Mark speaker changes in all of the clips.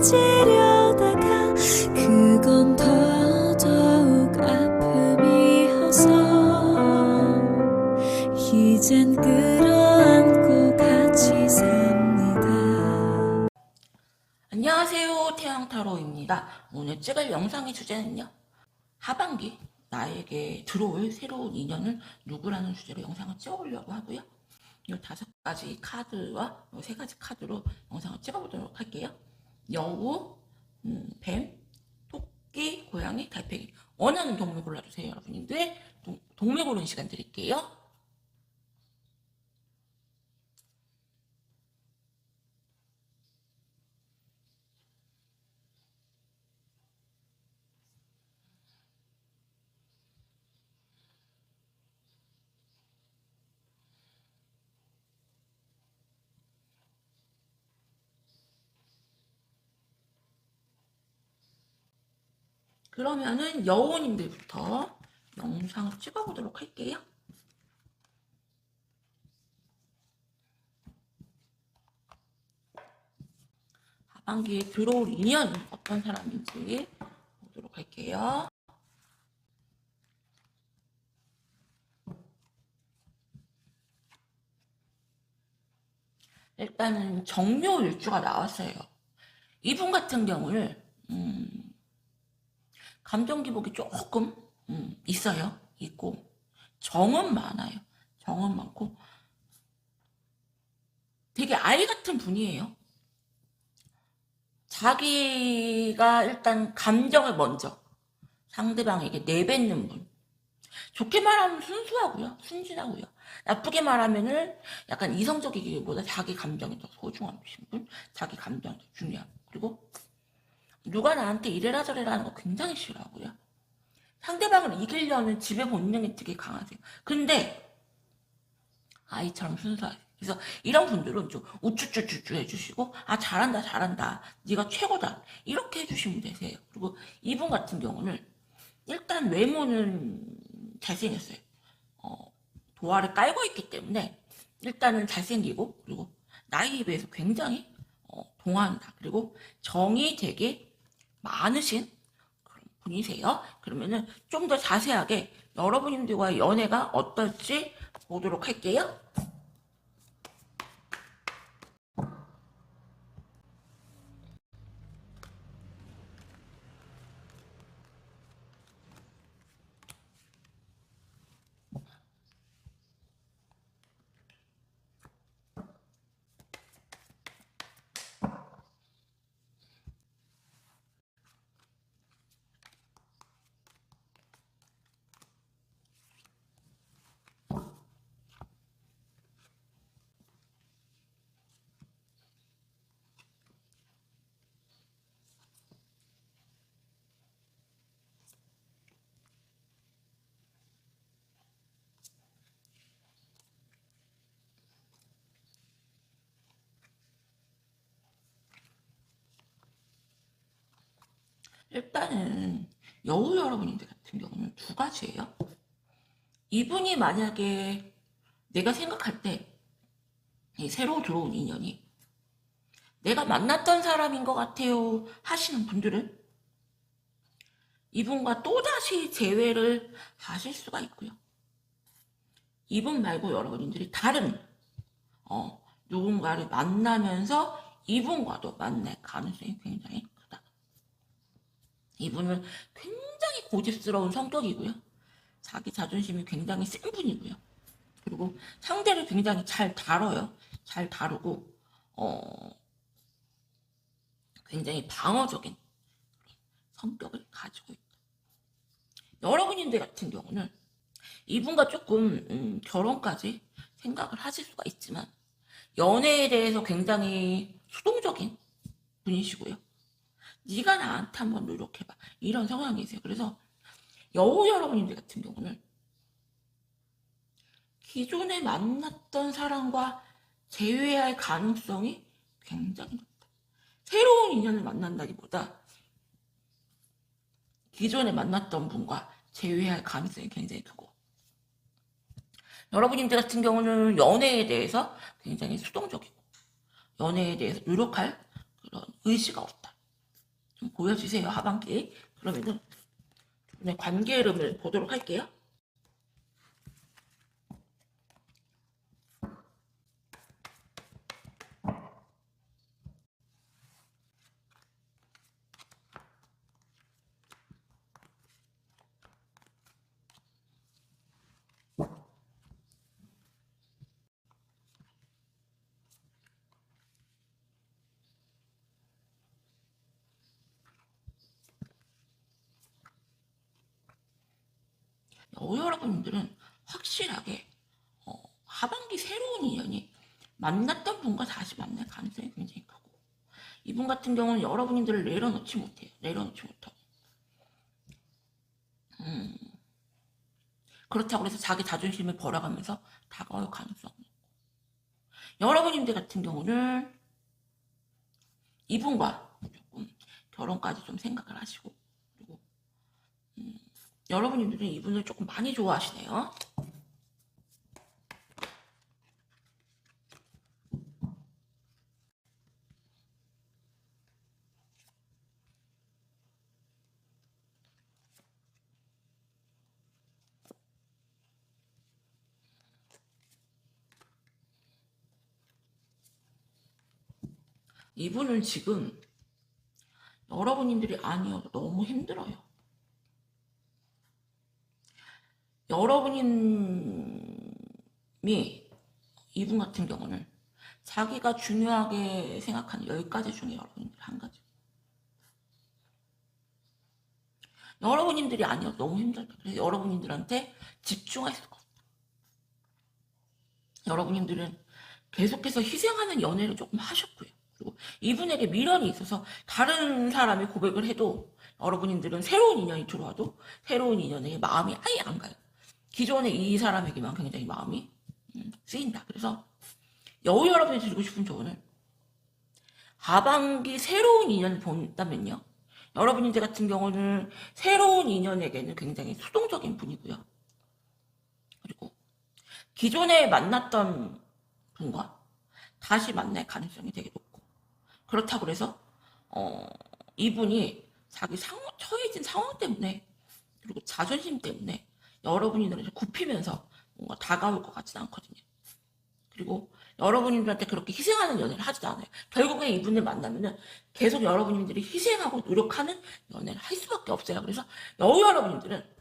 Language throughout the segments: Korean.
Speaker 1: 잊으려다가 그건 더더욱 아픔이어서 이젠 끌어안고 같이 삽니다.
Speaker 2: 안녕하세요, 태양타로입니다. 오늘 찍을 영상의 주제는요, 하반기 나에게 들어올 새로운 인연은 누구라는 주제로 영상을 찍어보려고 하고요. 이 5가지 카드와 이 3가지 카드로 영상을 찍어보도록 할게요. 여우, 뱀, 토끼, 고양이, 달팽이. 원하는 동물 골라주세요, 여러분들. 동물 고르는 시간 드릴게요. 그러면은 여우님들부터 영상을 찍어보도록 할게요. 하반기에 들어올 인연은 어떤 사람인지 보도록 할게요. 일단은 정묘일주가 나왔어요. 이분 같은 경우는 감정 기복이 조금 있어요. 있고 정은 많아요. 정은 많고 되게 아이 같은 분이에요. 자기가 일단 감정을 먼저 상대방에게 내뱉는 분. 좋게 말하면 순수하고요. 순진하고요. 나쁘게 말하면은 약간 이성적이기보다 자기 감정이 더 소중하신 분, 자기 감정이 더 중요한 분. 그리고 누가 나한테 이래라 저래라 하는 거 굉장히 싫어하고요. 상대방을 이기려는 지배 본능이 되게 강하세요. 근데 아이처럼 순수하세요. 그래서 이런 분들은 좀 우쭈쭈쭈쭈 해주시고, 아 잘한다 잘한다, 네가 최고다, 이렇게 해주시면 되세요. 그리고 이분 같은 경우는 일단 외모는 잘생겼어요. 도화를 깔고 있기 때문에 일단은 잘생기고, 그리고 나이에 비해서 굉장히 동안이다. 그리고 정이 되게 많으신 그런 분이세요. 그러면은 좀 더 자세하게 여러분들과의 연애가 어떨지 보도록 할게요. 일단은 여우 여러분들 같은 경우는 2가지예요. 이분이 만약에 내가 생각할 때 새로 들어온 인연이 내가 만났던 사람인 것 같아요 하시는 분들은 이분과 또다시 재회를 하실 수가 있고요. 이분 말고 여러분들이 다른 누군가를 만나면서 이분과도 만날 가능성이 굉장히 크다. 이분은 굉장히 고집스러운 성격이고요. 자기 자존심이 굉장히 센 분이고요. 그리고 상대를 굉장히 잘 다뤄요. 잘 다루고 굉장히 방어적인 성격을 가지고 있다. 여러분들 같은 경우는 이분과 조금 결혼까지 생각을 하실 수가 있지만 연애에 대해서 굉장히 수동적인 분이시고요. 네가 나한테 한번 노력해봐, 이런 성향이세요. 그래서 여우 여러분들 같은 경우는 기존에 만났던 사람과 재회할 가능성이 굉장히 높다. 새로운 인연을 만난다기보다 기존에 만났던 분과 재회할 가능성이 굉장히 크고, 여러분들 같은 경우는 연애에 대해서 굉장히 수동적이고 연애에 대해서 노력할 그런 의지가 없다. 좀 보여주세요, 하반기. 그러면은 두 분의 관계 흐름을 보도록 할게요. 여러분들은 확실하게 하반기 새로운 인연이 만났던 분과 다시 만날 가능성이 굉장히 크고, 이분 같은 경우는 여러분들을 내려놓지 못해요. 내려놓지 못하고. 그렇다고 해서 자기 자존심을 버려가면서 다가올 가능성은 있고, 여러분들 같은 경우는 이분과 조금 결혼까지 좀 생각을 하시고, 그리고 여러분들은 이분을 조금 많이 좋아하시네요. 이분은 지금 여러분들이 아니어도 너무 힘들어요. 여러분이 이분 같은 경우는 자기가 중요하게 생각하는 10가지 중에 여러분들 한 가지. 여러분들이 아니어도 너무 힘들다. 그래서 여러분들한테 집중할 수가 없다. 여러분들은 계속해서 희생하는 연애를 조금 하셨고요. 그리고 이분에게 미련이 있어서 다른 사람이 고백을 해도 여러분들은 새로운 인연이 들어와도 새로운 인연에 마음이 아예 안 가요. 기존의 이 사람에게만 굉장히 마음이 쓰인다. 그래서 여러분이 드리고 싶은 조언은, 하반기 새로운 인연을 본다면요, 여러분들 같은 경우는 새로운 인연에게는 굉장히 수동적인 분이고요. 그리고 기존에 만났던 분과 다시 만날 가능성이 되게 높고, 그렇다고 해서 이분이 자기 처해진 상황 때문에, 그리고 자존심 때문에 여러분들한테 굽히면서 뭔가 다가올 것 같지는 않거든요. 그리고 여러분들한테 그렇게 희생하는 연애를 하지도 않아요. 결국에 이분을 만나면은 계속 여러분들이 희생하고 노력하는 연애를 할 수밖에 없어요. 그래서 여러분들은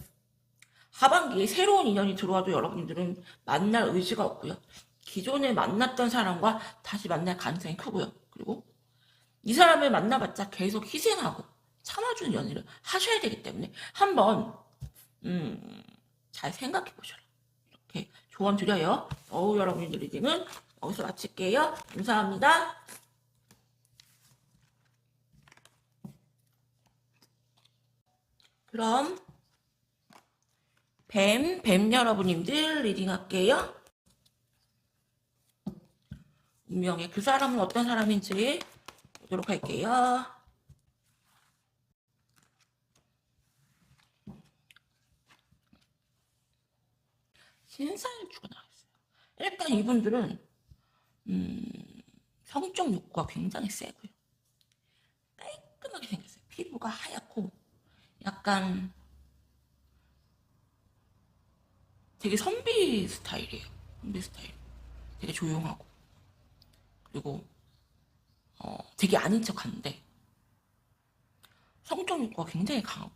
Speaker 2: 하반기에 새로운 인연이 들어와도 여러분들은 만날 의지가 없고요. 기존에 만났던 사람과 다시 만날 가능성이 크고요. 그리고 이 사람을 만나봤자 계속 희생하고 참아주는 연애를 하셔야 되기 때문에 한번 잘 생각해 보셔라. 이렇게 조언 드려요. 여러분들 리딩은 여기서 마칠게요. 감사합니다. 그럼 뱀 여러분님들 리딩 할게요. 운명의 그 사람은 어떤 사람인지 보도록 할게요. 신사일주가 나왔어요. 일단 이분들은 성적 욕구가 굉장히 세고요. 깔끔하게 생겼어요. 피부가 하얗고 약간 되게 선비 스타일이에요. 선비 스타일. 되게 조용하고, 그리고 되게 아닌 척하는데 성적 욕구가 굉장히 강하고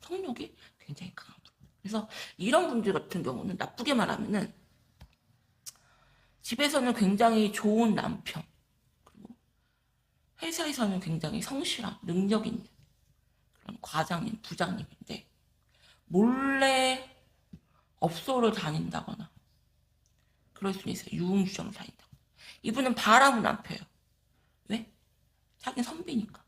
Speaker 2: 성욕이 굉장히 강합니다. 그래서 이런 분들 같은 경우는 나쁘게 말하면은 집에서는 굉장히 좋은 남편, 그리고 회사에서는 굉장히 성실한 능력 있는 그런 과장님, 부장님인데 몰래 업소를 다닌다거나 그럴 수는 있어요. 유흥주점을 다닌다고. 이분은 바람은 안 펴요. 왜? 자기는 선비니까.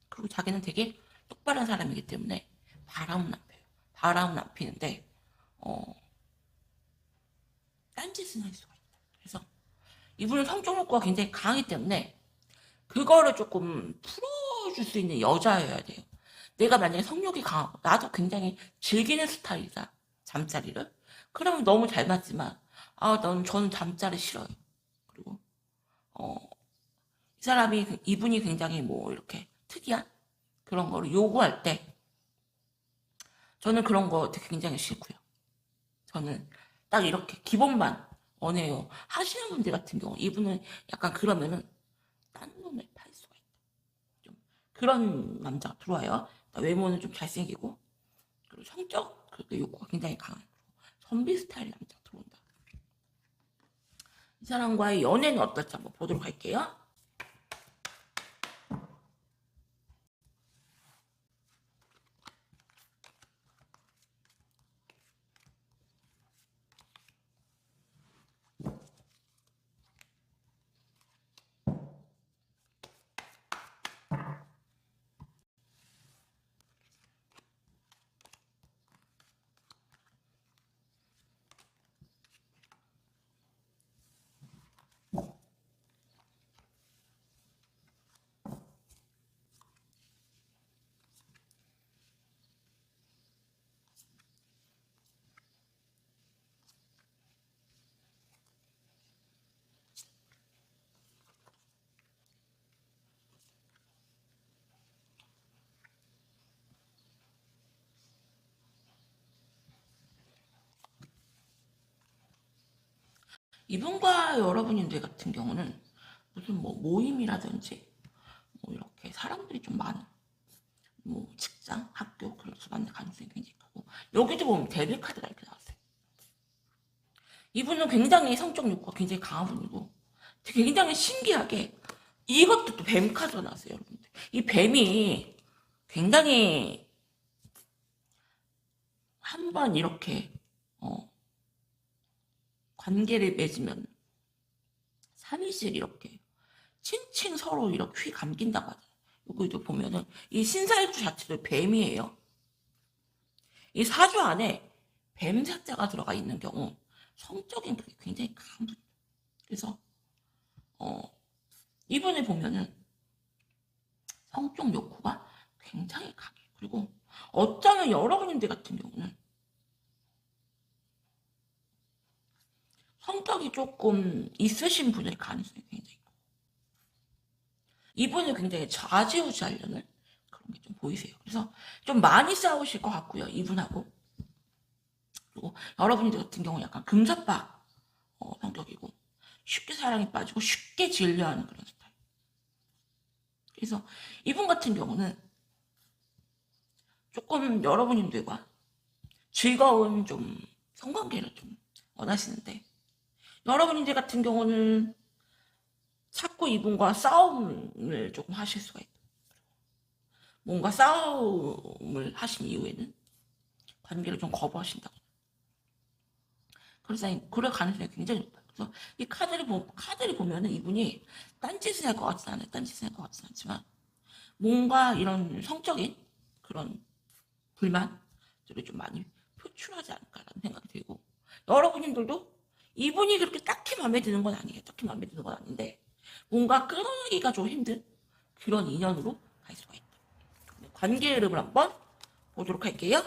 Speaker 2: 그리고 자기는 되게 똑바른 사람이기 때문에 바람은 안 펴요. 바람은 안 피는데 딴짓은 할 수가 있다. 그래서 이분은 성적 욕구가 굉장히 강하기 때문에 그거를 조금 풀어줄 수 있는 여자여야 돼요. 내가 만약에 성욕이 강하고 나도 굉장히 즐기는 스타일이다, 잠자리를. 그러면 너무 잘 맞지만 저는 잠자리 싫어요. 그리고 이분이 굉장히 뭐 이렇게 특이한 그런 거를 요구할 때 저는 그런 거 되게 굉장히 싫고요. 저는 딱 이렇게 기본만 원해요 하시는 분들 같은 경우 이분은 약간 그러면은 딴 놈을 팔 수가 있다. 좀 그런 남자가 들어와요. 외모는 좀 잘생기고 그리고 성적 그 욕구가 굉장히 강한 선비 스타일 남자가 들어온다. 이 사람과의 연애는 어떨지 한번 보도록 할게요. 이분과 여러분들 같은 경우는 무슨 뭐 모임이라든지 뭐 이렇게 사람들이 좀 많은 뭐 직장, 학교 그런 데서 만날 가능성이 굉장히 크고 여기도 보면 데빌 카드가 이렇게 나왔어요. 이분은 굉장히 성적 욕구가 굉장히 강한 분이고 되게 굉장히 신기하게 이것도 또 뱀 카드가 나왔어요, 여러분들. 이 뱀이 굉장히 한번 이렇게 관계를 맺으면 3일씩 이렇게 칭칭 서로 이렇게 휘 감긴다고 하잖아요. 여기도 보면은 이 신사일주 자체도 뱀이에요. 이 사주 안에 뱀 색자가 들어가 있는 경우 성적인 그게 굉장히 강한 분. 그래서 이분을 보면은 성적 욕구가 굉장히 강해요. 그리고 어쩌면 여러분들 같은 경우는 성격이 조금 있으신 분일 가능성이 굉장히 커요. 이분을 굉장히 좌지우지하려는 그런 게 좀 보이세요. 그래서 좀 많이 싸우실 것 같고요. 이분하고. 그리고 여러분들 같은 경우는 약간 금사빠 성격이고 쉽게 사랑에 빠지고 쉽게 질려하는 그런 스타일. 그래서 이분 같은 경우는 조금 여러분들과 즐거운 좀 성관계를 좀 원하시는데 여러분들 같은 경우는 자꾸 이분과 싸움을 조금 하실 수가 있다. 뭔가 싸움을 하신 이후에는 관계를 좀 거부하신다고. 그래서 그럴 가능성이 굉장히 높다. 그래서 이 카드를 보면은 이분이 딴짓을 할 것 같진 않아요. 딴짓을 할 것 같진 않지만 뭔가 이런 성적인 그런 불만들을 좀 많이 표출하지 않을까라는 생각이 들고 여러분들도 이분이 그렇게 딱히 마음에 드는 건 아니에요. 딱히 마음에 드는 건 아닌데 뭔가 끊어내기가 좀 힘든 그런 인연으로 갈 수가 있다. 관계 흐름을 한번 보도록 할게요.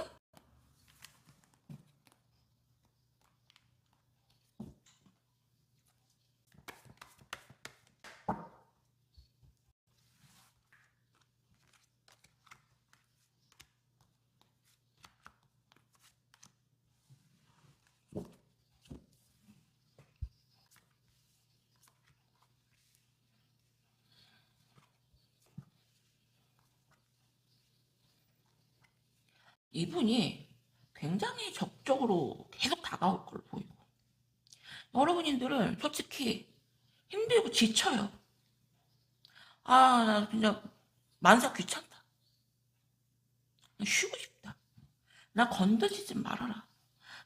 Speaker 2: 이분이 굉장히 적극적으로 계속 다가올 걸로 보이고 여러분들은 솔직히 힘들고 지쳐요. 아, 나 진짜 만사 귀찮다. 쉬고 싶다. 나 건드리지 말아라.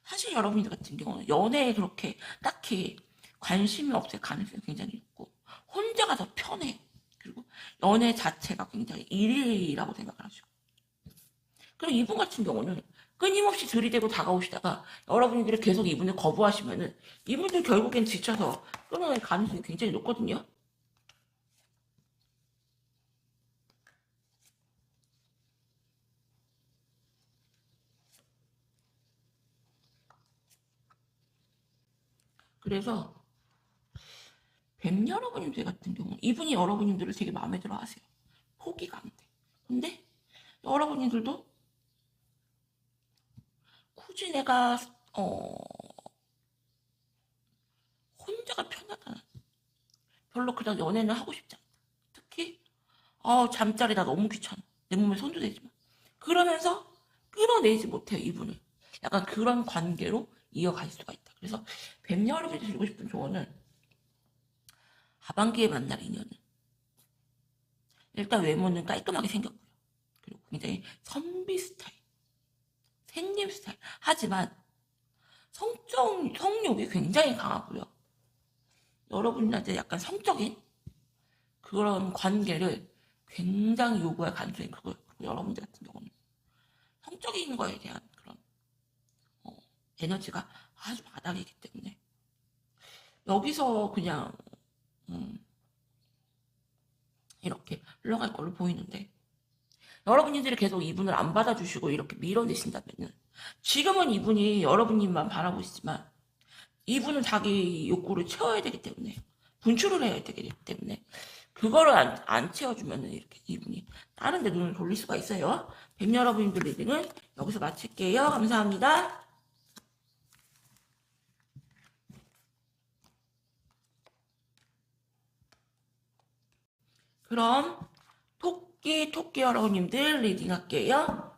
Speaker 2: 사실 여러분들 같은 경우는 연애에 그렇게 딱히 관심이 없을 가능성이 굉장히 있고 혼자가 더 편해. 그리고 연애 자체가 굉장히 일이라고 생각을 하시고 그리고 이분 같은 경우는 끊임없이 들이대고 다가오시다가 여러분들이 계속 이분을 거부하시면은 이분들 결국엔 지쳐서 끊어낼 가능성이 굉장히 높거든요. 그래서 뱀 여러분들 같은 경우 이분이 여러분들을 되게 마음에 들어 하세요. 포기가 안 돼. 근데 여러분들도 굳이 내가 혼자가 편하다. 별로 그냥 연애는 하고 싶지 않다. 특히 잠자리 나 너무 귀찮아. 내 몸에 손도 대지 마. 그러면서 끌어내지 못해요, 이분을. 약간 그런 관계로 이어갈 수가 있다. 그래서 뱀 여러분이 드리고 싶은 조언은 하반기에 만날 인연은 일단 외모는 깔끔하게 생겼고요. 그리고 굉장히 선비 스타일, 생님 스타일. 하지만 성욕이 굉장히 강하고요. 여러분한테 약간 성적인 그런 관계를 굉장히 요구할 가능성이 크고요. 그리고 여러분들 같은 경우는 성적인 거에 대한 그런 에너지가 아주 바닥이기 때문에 여기서 그냥 이렇게 흘러갈 걸로 보이는데 여러분들이 계속 이분을 안 받아주시고 이렇게 밀어내신다면은 지금은 이분이 여러분님만 바라보시지만 이분은 자기 욕구를 채워야 되기 때문에 분출을 해야 되기 때문에 그거를 안 채워주면은 이렇게 이분이 다른 데 눈을 돌릴 수가 있어요. 뱀 여러분들 리딩은 여기서 마칠게요. 감사합니다. 그럼 토끼 여러분님들 리딩 할게요.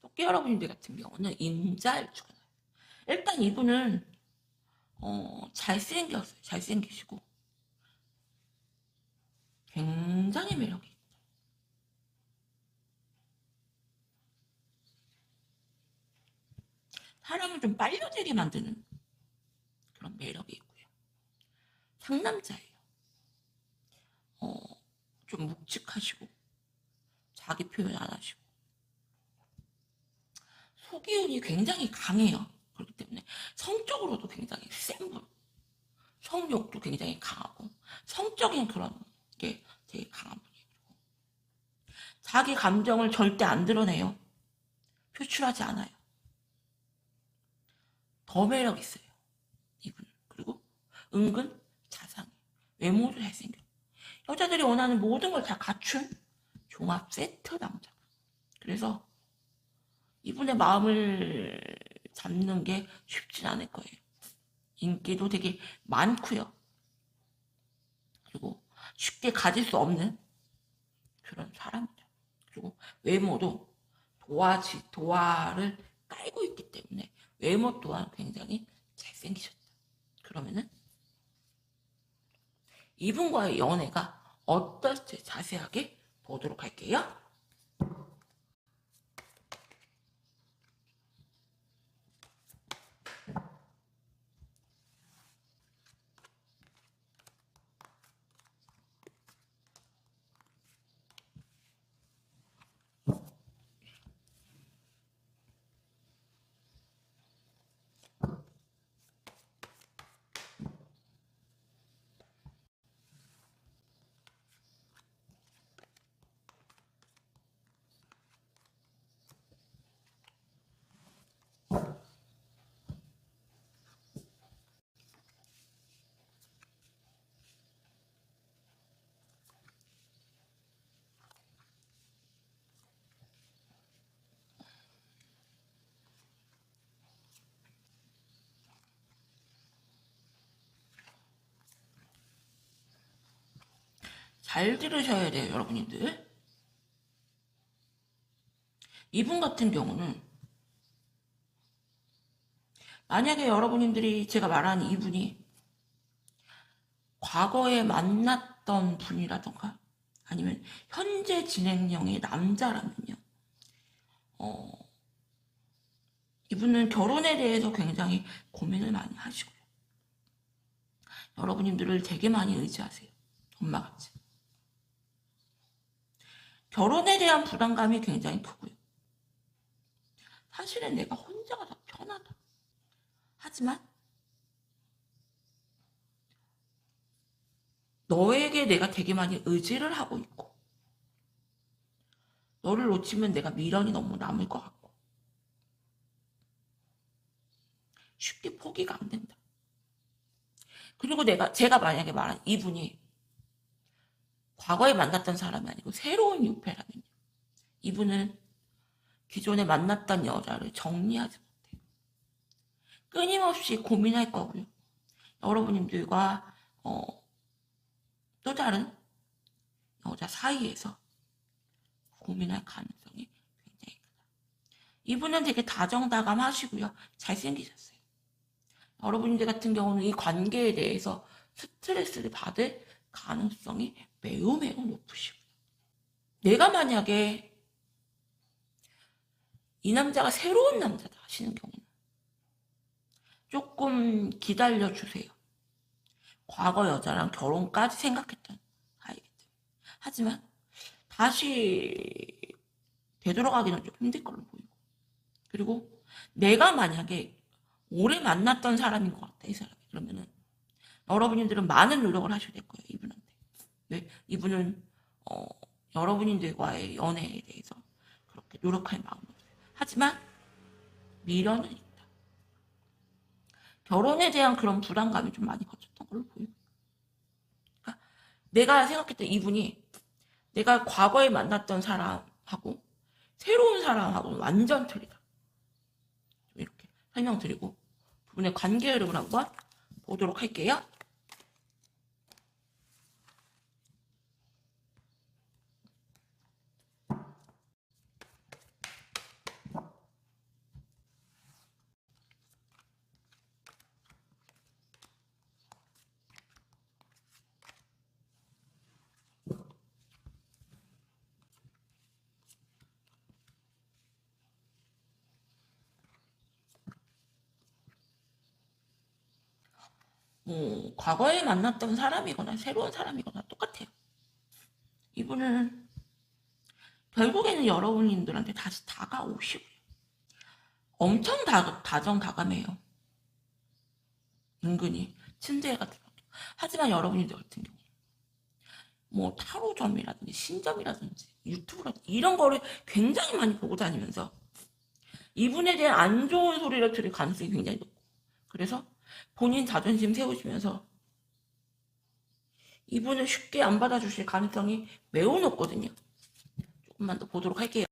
Speaker 2: 토끼 여러분들 같은 경우는 임자일주가 나요. 일단 이분은 잘생겼어요. 잘생기시고 굉장히 매력이 있어요. 사람을 좀 빨려들게 만드는 그런 매력이 있고요. 상남자예요. 좀 묵직하시고 자기 표현 안 하시고 소기운이 굉장히 강해요. 그렇기 때문에 성적으로도 굉장히 센 분, 성욕도 굉장히 강하고 성적인 그런 게 되게 강한 분이에요. 자기 감정을 절대 안 드러내요. 표출하지 않아요. 더 매력 있어요. 이분. 그리고 은근 자상해. 외모도 잘생겨. 여자들이 원하는 모든 걸 다 갖춘 종합 세트 남자. 그래서 이분의 마음을 잡는 게 쉽진 않을 거예요. 인기도 되게 많고요. 그리고 쉽게 가질 수 없는 그런 사람이죠. 그리고 외모도 도화를 깔고 있기 때문에 외모 또한 굉장히 잘생기셨다. 그러면은 이분과의 연애가 어떨지 자세하게 보도록 할게요. 잘 들으셔야 돼요, 여러분들. 이분 같은 경우는 만약에 여러분들이 제가 말하는 이분이 과거에 만났던 분이라던가 아니면 현재 진행형의 남자라면요. 이분은 결혼에 대해서 굉장히 고민을 많이 하시고요. 여러분들을 되게 많이 의지하세요. 엄마같이. 결혼에 대한 부담감이 굉장히 크고요. 사실은 내가 혼자가 더 편하다. 하지만 너에게 내가 되게 많이 의지를 하고 있고 너를 놓치면 내가 미련이 너무 남을 것 같고 쉽게 포기가 안 된다. 그리고 제가 만약에 말한 이분이 과거에 만났던 사람이 아니고 새로운 유패라면요. 이분은 기존에 만났던 여자를 정리하지 못해요. 끊임없이 고민할 거고요. 여러분님들과 또 다른 여자 사이에서 고민할 가능성이 굉장히 크다. 이분은 되게 다정다감하시고요. 잘생기셨어요. 여러분들 같은 경우는 이 관계에 대해서 스트레스를 받을 가능성이 매우 매우 높으시고요. 내가 만약에 이 남자가 새로운 남자다 하시는 경우는 조금 기다려주세요. 과거 여자랑 결혼까지 생각했던 아이기 때문에. 하지만 다시 되돌아가기는 좀 힘들 걸로 보이고. 그리고 내가 만약에 오래 만났던 사람인 것 같다, 이 사람이. 그러면은 여러분들은 많은 노력을 하셔야 될 거예요, 이분한테. 네, 이분은 여러분들과의 연애에 대해서 그렇게 노력할 마음이 없어요. 하지만 미련은 있다. 결혼에 대한 그런 불안감이 좀 많이 거쳤던 걸로 보여요. 그러니까 내가 생각했던 이분이 내가 과거에 만났던 사람하고 새로운 사람하고는 완전 틀리다. 이렇게 설명드리고 두 분의 관계 흐름을 한번 보도록 할게요. 과거에 만났던 사람이거나 새로운 사람이거나 똑같아요. 이분은 결국에는 여러분들한테 다시 다가오시고요. 엄청 다정다감해요. 은근히 친절해가 들어요. 하지만 여러분들 같은 경우 뭐 타로점이라든지 신점이라든지 유튜브라든지 이런 거를 굉장히 많이 보고 다니면서 이분에 대한 안 좋은 소리를 들을 가능성이 굉장히 높고, 그래서 본인 자존심 세우시면서 이분을 쉽게 안 받아주실 가능성이 매우 높거든요. 조금만 더 보도록 할게요.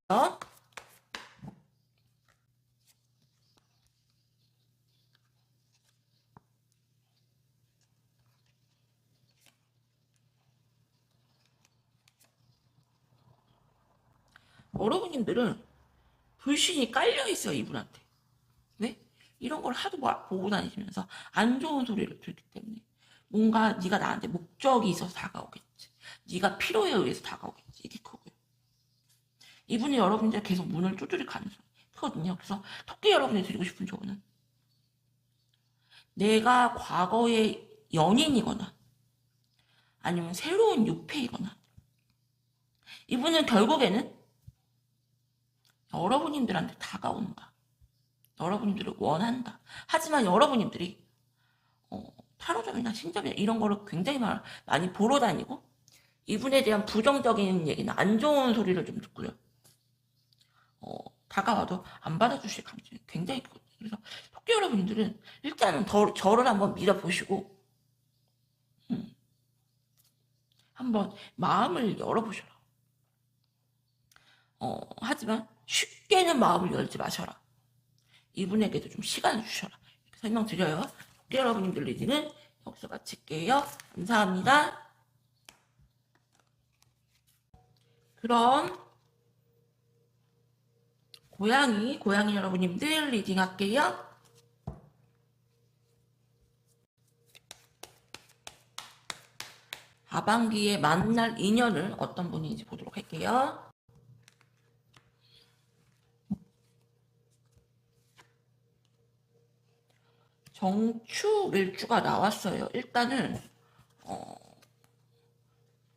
Speaker 2: 여러분님들은 불신이 깔려있어요, 이분한테. 왜? 이런 걸 하도 보고 다니시면서 안 좋은 소리를 들기 때문에 뭔가 네가 나한테 목적이 있어서 다가오겠지. 네가 필요에 의해서 다가오겠지. 이게 크고요. 이분이 여러분들 계속 문을 두드릴 가능성이 크거든요. 그래서 토끼 여러분이 드리고 싶은 조언은 내가 과거의 연인이거나 아니면 새로운 유패이거나 이분은 결국에는 여러분님들한테 다가온다. 여러분들을 원한다. 하지만 여러분님들이 타로점이나 신점이나 이런 거를 굉장히 많이 보러 다니고 이분에 대한 부정적인 얘기나 안 좋은 소리를 좀 듣고요. 다가와도 안 받아주실 가능성이 굉장히 크거든요. 그래서 토끼 여러분들은 일단은 저를 한번 믿어보시고 한번 마음을 열어보셔라. 하지만 쉽게는 마음을 열지 마셔라. 이분에게도 좀 시간을 주셔라. 이렇게 설명드려요. 토끼 여러분들 리딩은 여기서 마칠게요. 감사합니다. 그럼 고양이 여러분님들 리딩 할게요. 하반기에 만날 인연을 어떤 분인지 보도록 할게요. 정축일주가 나왔어요. 일단은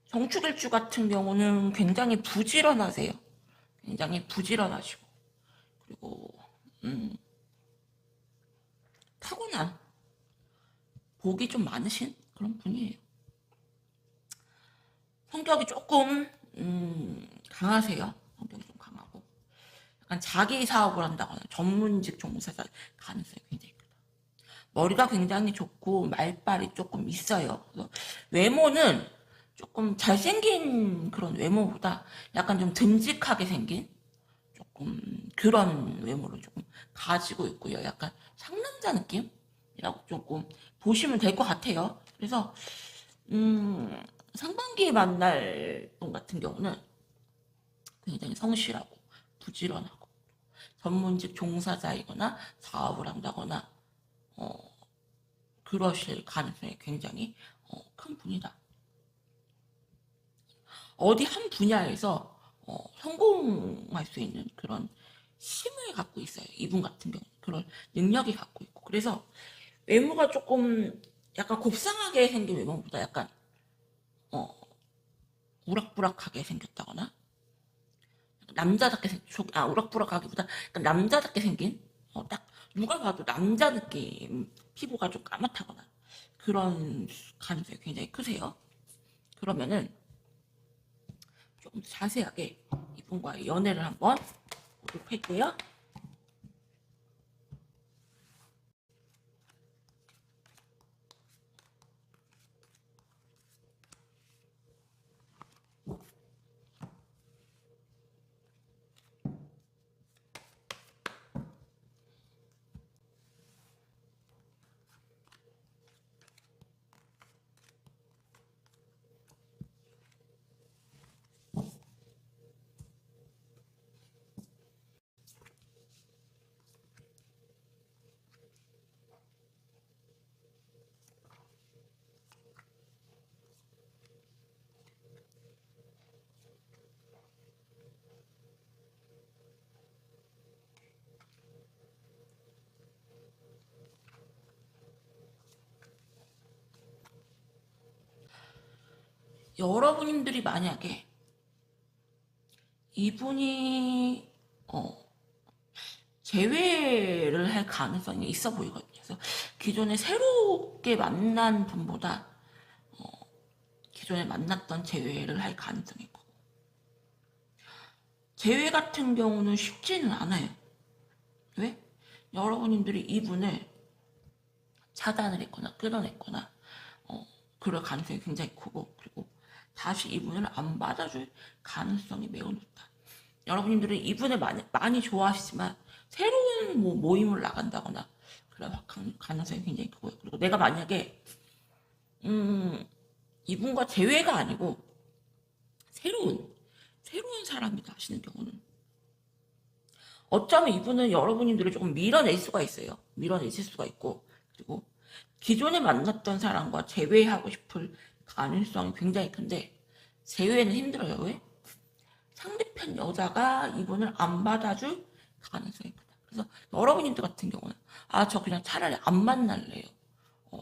Speaker 2: 정축일주 같은 경우는 굉장히 부지런하세요. 굉장히 부지런하시고 그리고 타고난 복이 좀 많으신 그런 분이에요. 성격이 조금 강하세요. 성격이 좀 강하고 약간 자기 사업을 한다거나 전문직 종사자 가능성이 굉장히 크다. 머리가 굉장히 좋고 말빨이 조금 있어요. 그래서 외모는 조금 잘생긴 그런 외모보다 약간 좀 듬직하게 생긴 조금 그런 외모를 조금 가지고 있고요. 약간 상남자 느낌이라고 조금 보시면 될 것 같아요. 그래서 상반기에 만날 분 같은 경우는 굉장히 성실하고 부지런하고 전문직 종사자이거나 사업을 한다거나 그러실 가능성이 굉장히 큰 분이다. 어디 한 분야에서 성공할 수 있는 그런 힘을 갖고 있어요. 이분 같은 경우는 그런 능력이 갖고 있고 그래서 외모가 조금 약간 곱상하게 생긴 외모보다 약간 어, 우락부락하게 생겼다거나 남자답게 우락부락하기보다 약간 남자답게 생긴 딱 누가 봐도 남자 느낌 피부가 좀 까맣다거나 그런 가능성이 굉장히 크세요. 그러면은 조금 더 자세하게 이분과의 연애를 한번 보도록 할게요. 여러분들이 만약에 이분이 재회를 할 가능성이 있어 보이거든요. 그래서 기존에 새롭게 만난 분보다 기존에 만났던 재회를 할 가능성이 있고 재회 같은 경우는 쉽지는 않아요. 왜? 여러분들이 이분을 차단을 했거나 끌어냈거나 그럴 가능성이 굉장히 크고 그리고 다시 이분을 안 받아줄 가능성이 매우 높다. 여러분들은 이분을 많이 좋아하시지만 새로운 모임을 나간다거나 그럴 가능성이 굉장히 크고요. 그리고 내가 만약에 이분과 재회가 아니고 새로운 사람이다 하시는 경우는 어쩌면 이분은 여러분들을 조금 밀어낼 수가 있어요. 밀어내실 수가 있고 그리고 기존에 만났던 사람과 재회하고 싶을 가능성이 굉장히 큰데 재회는 힘들어요. 왜? 상대편 여자가 이분을 안 받아줄 가능성이 크다. 그래서 여러분들 같은 경우는 저 그냥 차라리 안 만날래요.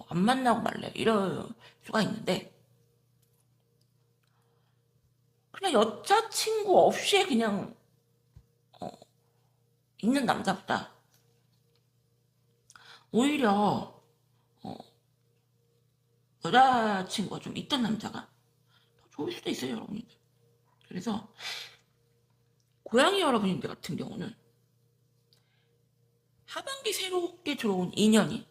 Speaker 2: 안 만나고 말래요. 이럴 수가 있는데 그냥 여자친구 없이 그냥 있는 남자보다 오히려 여자친구가 좀 있던 남자가 더 좋을 수도 있어요, 여러분들. 그래서 고양이 여러분들 같은 경우는 하반기 새롭게 들어온 인연이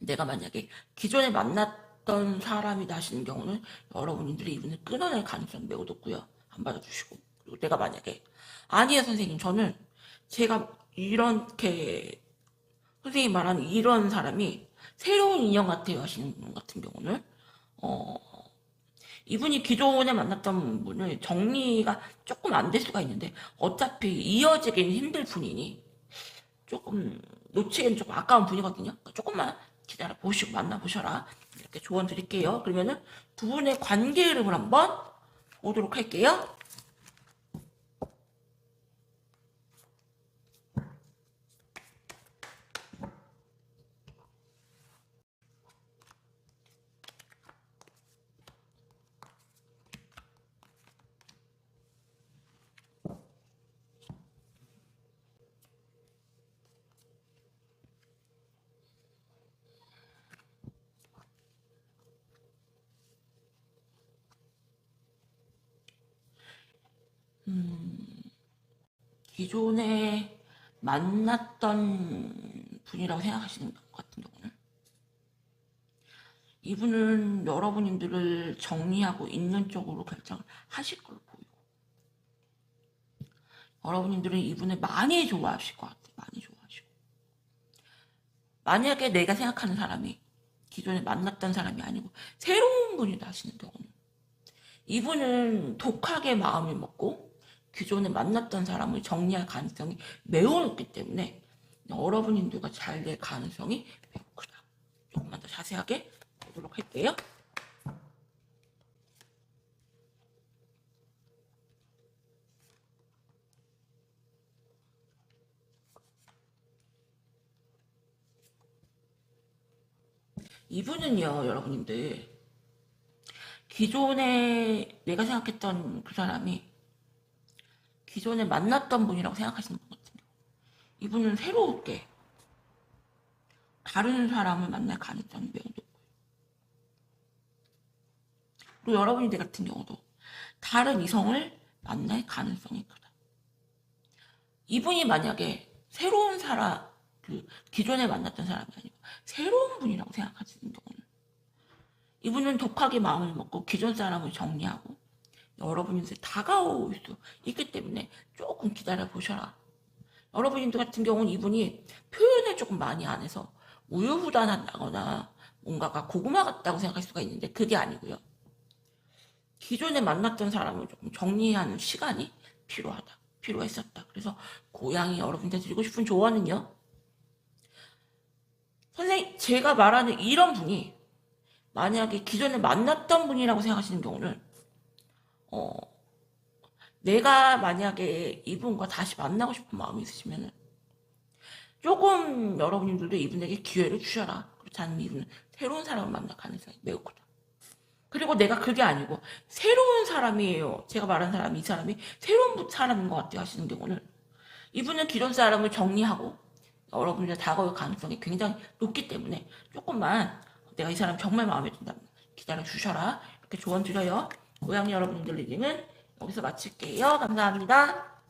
Speaker 2: 내가 만약에 기존에 만났던 사람이다 하시는 경우는 여러분들이 이분을 끊어낼 가능성이 매우 높고요. 안 받아주시고. 그리고 내가 만약에 아니에요 선생님 저는 제가 이렇게 선생님이 말하는 이런 사람이 새로운 인연 같아요 하시는 분 같은 경우는 어, 이분이 기존에 만났던 분을 정리가 조금 안 될 수가 있는데 어차피 이어지기는 힘들 분이니 조금 놓치기는 조금 아까운 분이거든요. 그러니까 조금만 기다려 보시고 만나보셔라. 이렇게 조언 드릴게요. 그러면은 두 분의 관계 이름을 한번 보도록 할게요. 기존에 만났던 분이라고 생각하시는 분 같은 경우는 이분은 여러분들을 정리하고 있는 쪽으로 결정을 하실 걸로 보이고, 여러분들은 이분을 많이 좋아하실 것 같아요. 많이 좋아하시고, 만약에 내가 생각하는 사람이 기존에 만났던 사람이 아니고 새로운 분이다 하시는 경우는 이분은 독하게 마음을 먹고 기존에 만났던 사람을 정리할 가능성이 매우 높기 때문에 여러분들과 잘 될 가능성이 매우 크다. 조금만 더 자세하게 보도록 할게요. 이분은요, 여러분들 기존에 내가 생각했던 그 사람이 기존에 만났던 분이라고 생각하시는 분 같은데, 이분은 새롭게 다른 사람을 만날 가능성이 매우 높고, 그리고 여러분들 같은 경우도 다른 이성을 만날 가능성이 크다. 이분이 만약에 새로운 사람, 기존에 만났던 사람이 아니고 새로운 분이라고 생각하시는 경우는 이분은 독하게 마음을 먹고 기존 사람을 정리하고 여러분한테 다가올 수 있기 때문에 조금 기다려 보셔라. 여러분들 같은 경우는 이분이 표현을 조금 많이 안 해서 우유부단하다거나 뭔가가 고구마 같다고 생각할 수가 있는데 그게 아니고요. 기존에 만났던 사람을 조금 정리하는 시간이 필요했었다. 그래서 고양이 여러분한테 드리고 싶은 조언은요. 선생님, 제가 말하는 이런 분이 만약에 기존에 만났던 분이라고 생각하시는 경우는 내가 만약에 이분과 다시 만나고 싶은 마음이 있으시면은 조금 여러분들도 이분에게 기회를 주셔라. 그렇지 않으면 이분은 새로운 사람을 만날 가능성이 매우 크다. 그리고 내가 그게 아니고 새로운 사람이에요. 제가 말한 사람이 이 사람이 새로운 사람인 것 같아요 하시는 경우는 이분은 기존 사람을 정리하고 여러분들 다가올 가능성이 굉장히 높기 때문에 조금만 내가 이 사람 정말 마음에 든다면 기다려 주셔라. 이렇게 조언 드려요. 고양이 여러분들 리딩은 여기서 마칠게요. 감사합니다.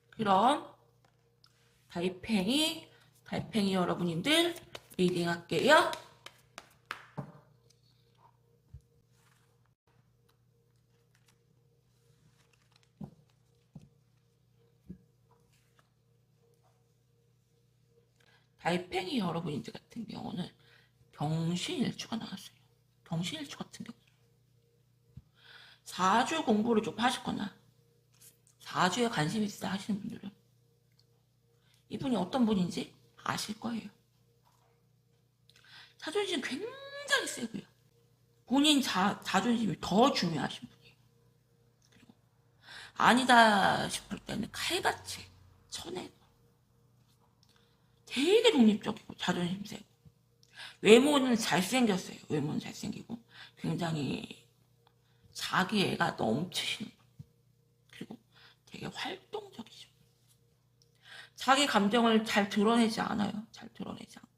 Speaker 2: 그럼 달팽이 여러분들 리딩 할게요. 달팽이 여러분들 같은 경우는 병신일주가 나왔어요. 병신일주 같은 경우 4주 공부를 좀 하셨거나 4주에 관심 있어 하시는 분들은 이분이 어떤 분인지 아실 거예요. 자존심 굉장히 세고요. 본인 자존심이 더 중요하신 분이에요. 그리고 아니다 싶을 때는 칼같이 쳐내고 되게 독립적이고 자존심 세고 외모는 잘생겼어요. 외모는 잘생기고 굉장히 자기애가 넘치시는 분. 그리고 되게 활동적이죠. 자기 감정을 잘 드러내지 않아요. 잘 드러내지 않고.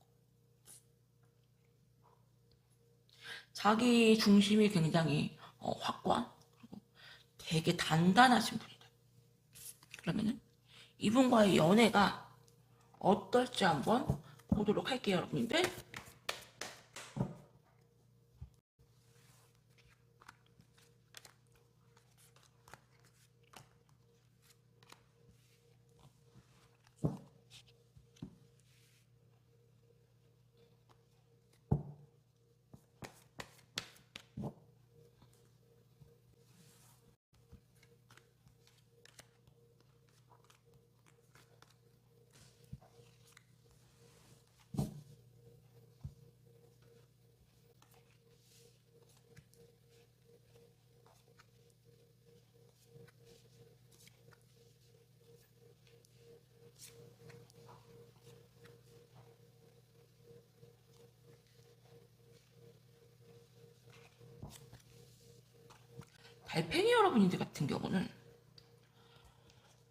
Speaker 2: 자기 중심이 굉장히 확고한 그리고 되게 단단하신 분이다. 그러면은 이분과의 연애가 어떨지 한번 보도록 할게요, 여러분들. 달팽이 여러분들 같은 경우는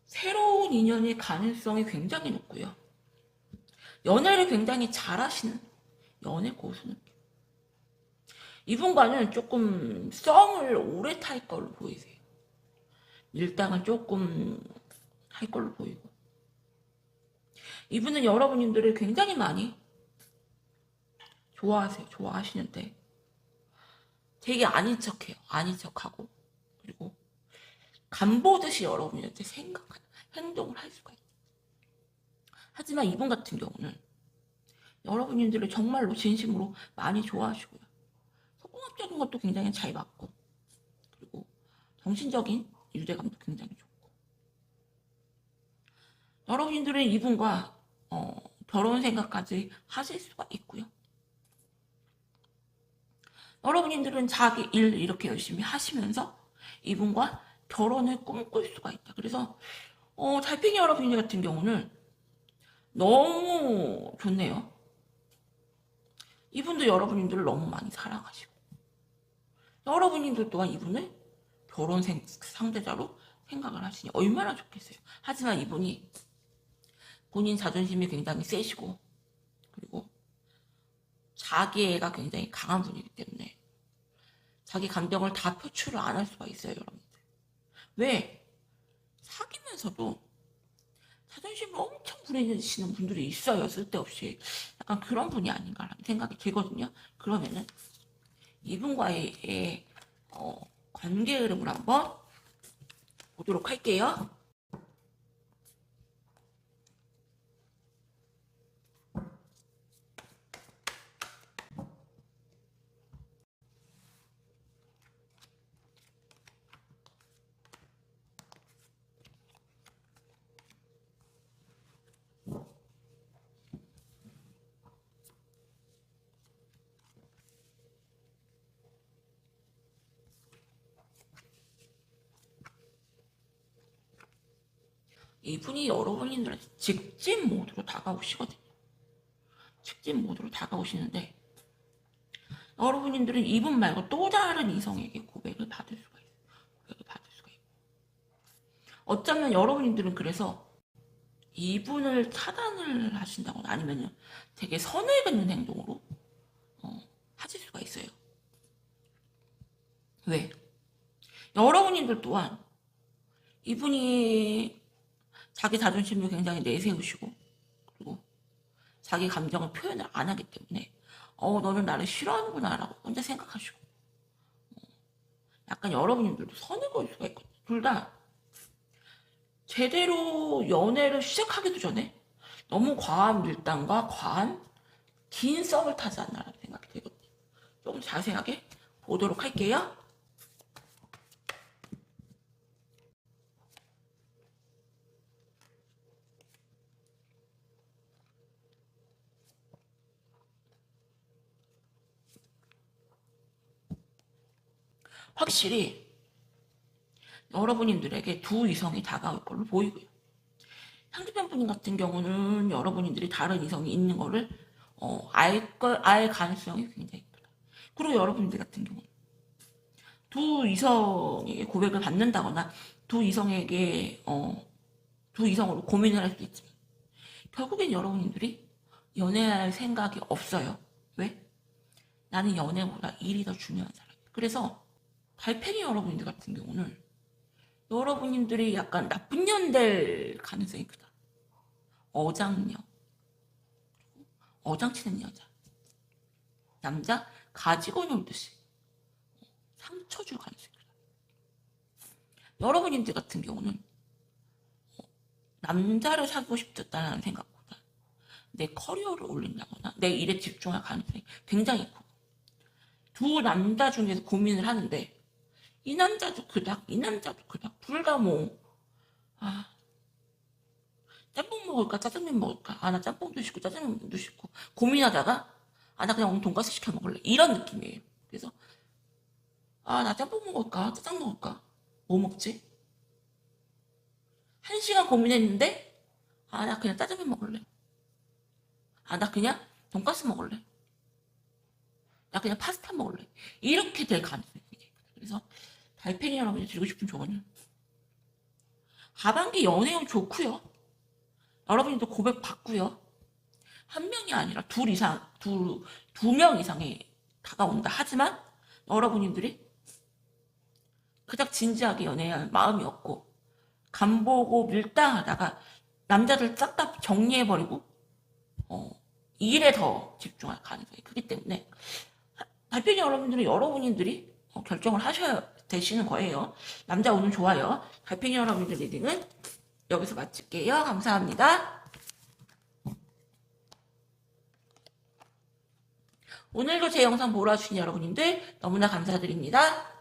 Speaker 2: 새로운 인연의 가능성이 굉장히 높고요. 연애를 굉장히 잘하시는 연애 고수는 이분과는 조금 썸을 오래 탈 걸로 보이세요. 밀당을 조금 할 걸로 보이고, 이분은 여러분들을 굉장히 많이 좋아하세요. 좋아하시는데 되게 아닌 척해요. 아닌 척하고, 그리고 간보듯이 여러분한테 생각하는 행동을 할 수가 있어요. 하지만 이분 같은 경우는 여러분들을 정말로 진심으로 많이 좋아하시고요. 성공학적인 것도 굉장히 잘 맞고, 그리고 정신적인 유대감도 굉장히 좋고, 여러분들은 이분과 결혼 생각까지 하실 수가 있고요. 여러분들은 자기 일 이렇게 열심히 하시면서 이분과 결혼을 꿈꿀 수가 있다. 그래서 달팽이 여러분들 같은 경우는 너무 좋네요. 이분도 여러분들을 너무 많이 사랑하시고, 여러분들 또한 이분을 결혼 상대자로 생각을 하시니 얼마나 좋겠어요. 하지만 이분이 본인 자존심이 굉장히 세시고, 그리고 자기애가 굉장히 강한 분이기 때문에 자기 감정을 다 표출을 안 할 수가 있어요, 여러분들. 왜? 사귀면서도 자존심을 엄청 부리시는 분들이 있어요, 쓸데없이. 약간 그런 분이 아닌가라는 생각이 들거든요. 그러면은 이분과의 관계 흐름을 한번 보도록 할게요. 이분이 여러분들한테 직진 모드로 다가오시거든요. 직진 모드로 다가오시는데, 여러분들은 이분 말고 또 다른 이성에게 고백을 받을 수가 있어요. 고백을 받을 수가 있고, 어쩌면 여러분들은 그래서 이분을 차단을 하신다거나 아니면 되게 선을 긋는 행동으로 하실 수가 있어요. 왜? 여러분들 또한 이분이 자기 자존심을 굉장히 내세우시고, 그리고 자기 감정을 표현을 안 하기 때문에 너는 나를 싫어하는구나 라고 혼자 생각하시고, 약간 여러분들도 선을 그을 수가 있거든요. 둘 다 제대로 연애를 시작하기도 전에 너무 과한 밀당과 과한 긴 썸을 타지 않나라는 생각이 들거든요. 조금 자세하게 보도록 할게요. 확실히 여러분들에게 두 이성이 다가올 걸로 보이고요. 상대편 분인 같은 경우는 여러분들이 다른 이성이 있는 거를 알 가능성이 굉장히 크다. 그리고 여러분들 같은 경우는 두 이성에게 고백을 받는다거나 두 이성에게 두 이성으로 고민을 할 수 있지만 결국엔 여러분들이 연애할 생각이 없어요. 왜? 나는 연애보다 일이 더 중요한 사람이에요. 그래서 달팽이 여러분들 같은 경우는 여러분들이 약간 나쁜 년 될 가능성이 크다. 어장녀, 어장치는 여자, 남자 가지고 놀듯이 상처 줄 가능성이 크다. 여러분들 같은 경우는 남자를 사귀고 싶다는 생각보다 내 커리어를 올린다거나 내 일에 집중할 가능성이 굉장히 크고, 두 남자 중에서 고민을 하는데 이 남자도 그닥 이 남자도 그닥 둘 다 뭐 짬뽕 먹을까 짜장면 먹을까, 나 짬뽕도 싫고 짜장면도 싫고 고민하다가 나 그냥 오늘 돈가스 시켜 먹을래, 이런 느낌이에요. 그래서 나 짬뽕 먹을까 짜장 먹을까 뭐 먹지, 한 시간 고민했는데 나 그냥 짜장면 먹을래, 나 그냥 돈가스 먹을래, 나 그냥 파스타 먹을래, 이렇게 될 가능성이 있거든요. 그래서 달팽이 여러분이 드리고 싶은 조언은 하반기 연애운 좋고요. 여러분도 고백 받고요. 한 명이 아니라 두 명 이상이 다가온다. 하지만 여러분들이 그닥 진지하게 연애할 마음이 없고 간보고 밀당하다가 남자들 싹 다 정리해버리고 일에 더 집중할 가능성이 크기 때문에 달팽이 여러분들은 여러분들이 결정을 하셔야 되시는 거예요. 남자 오늘 좋아요. 달팽이 여러분들 리딩은 여기서 마칠게요. 감사합니다. 오늘도 제 영상 보러 와주신 여러분들 너무나 감사드립니다.